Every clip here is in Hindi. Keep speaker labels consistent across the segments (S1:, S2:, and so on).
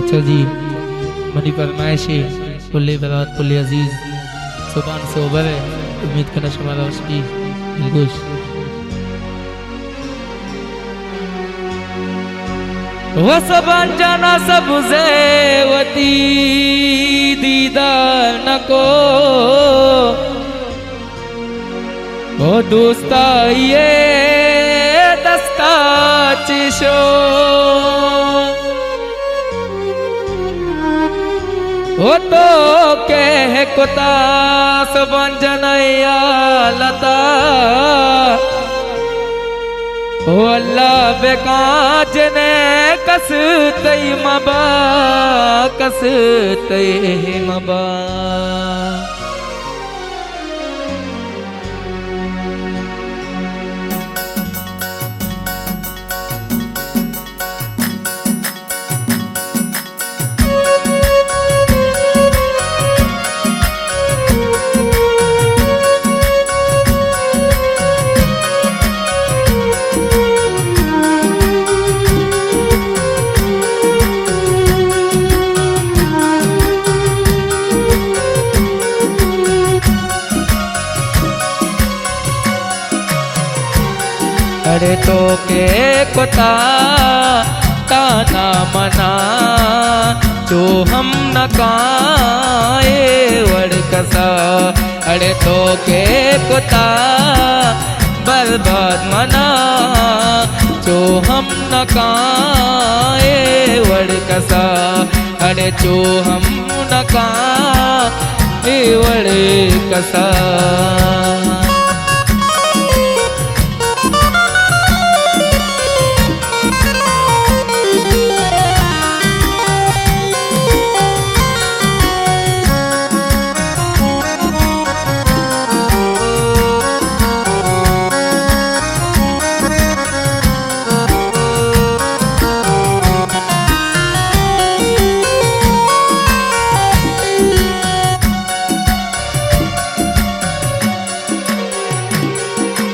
S1: अच्छा जी, मनी फरमाइश है पुल्ले बरात पुल्ले अजीज जुबान से उबर है। उम्मीद करना शमाला उसकी दिलगोश। वो सब अनजाना सब ज़ेवती दीदार न को ओ दोस्ता ये दस्ता चिशो ओ तो कह कुता सब अनजनया लता ओ अल्लाह बेकाज ने कस तई मबा कस तई मबा। अरे तो के कुता ताना मना जो हम न काए वड़कसा। अरे तो के कुता बर्बाद मना जो हम न काए वड़कसा। अरे जो हम न काए वड़कसा।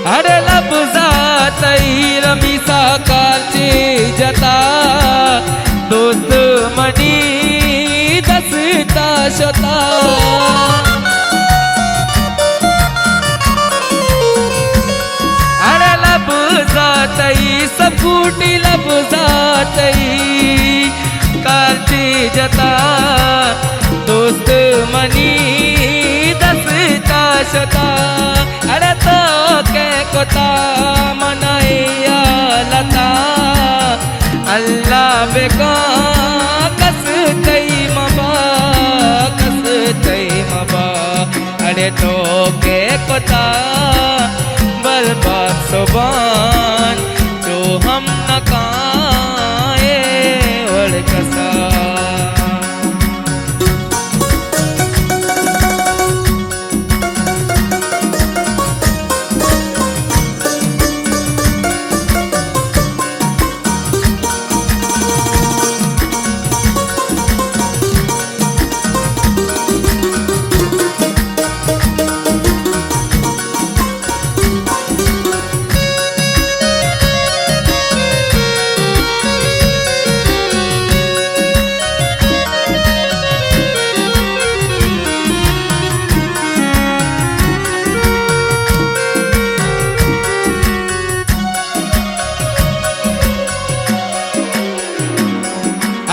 S1: अरे लफ्जा तई रमीसा काचे जता दोस्त मनी दसता शता। अरे लफ्जा तई सपूटी लफ्जा तई काचे जता दोस्त मनी दसता शता। अरे तो के कोता मनाया लता अल्लाह बेका कस तई मबा कस तई मबा। अरे तो के कोता बर्बाद सुबान जो हम न काए वड़कसा।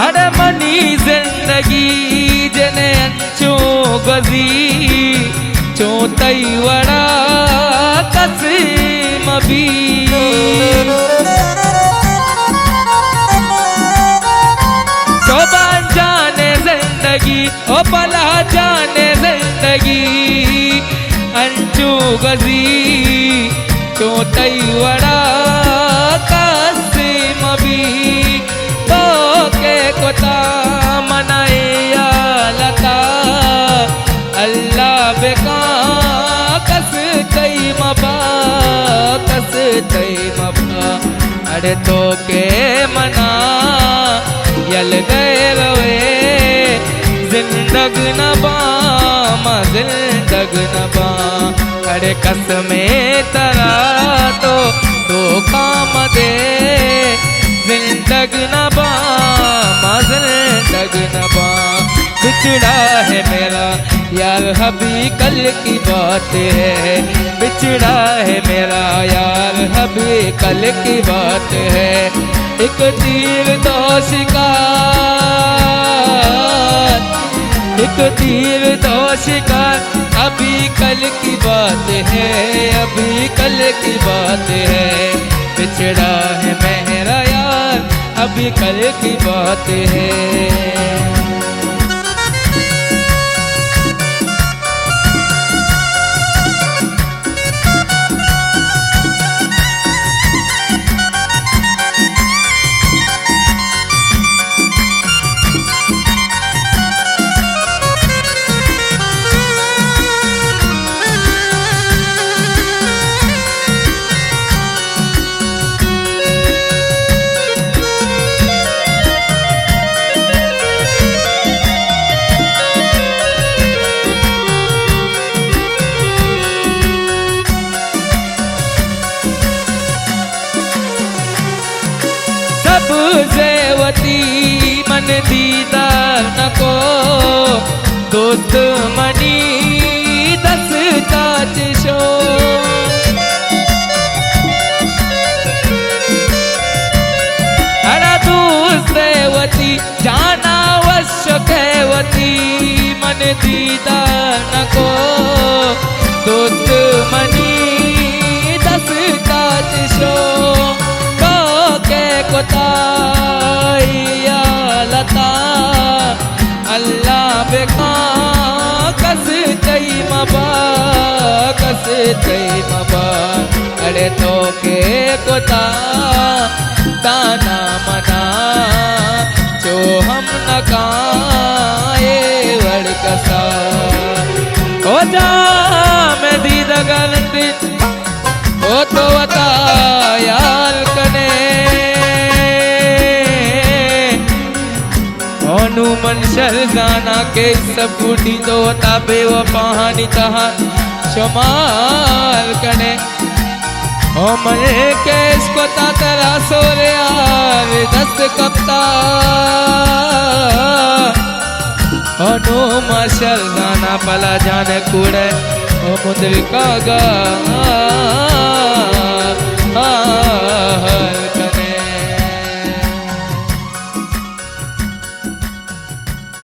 S1: अरे मनी जिंदगी जने अंचो गजी चो तई वड़ा कस मबी। शोभा जाने जिंदगी ओ पला जाने जिंदगी अंचो गजी चो तई वड़ा कस मबी। कोता मनाया लता अल्लाह बेका कस तई मबा कस तई मबा। अरे तो के मना यल गए रवे जिंदग नबा जिंदग नबा। अरे कसमें तरा तो काम दे डगना बा माजर डगना बा बिछड़ा है मेरा यार अभी कल की बात है बिछड़ा है मेरा यार अभी कल की बात है एक तीर दो शिकार एक तीर दो शिकार अभी कल की बात है अभी कल की बात है बिछड़ा है मेरा यार अभी कल की बात है जेवती मन दीदार नको दोस्त मनी दस काच शो अरा दोस्त देवती जाना वश कहवती मन दीदार नको दोस्त मनी दस काच शो कोताया लता अल्लाह बेका कस चई मबा अरे तो के कोता दाना मना जो हम नकाए वड़कसा हो जा मैं दीदा गारंटी हो तो बता यार कने मन शरजाना के सब बूढ़ी तो ताबे वो पहानी तहा शमाल कने ओ मरे के इसको तातरा सोरे यार दस कप्ता ओ नो मशरजाना पला जाने कूड़े ओ मुद्रिका गा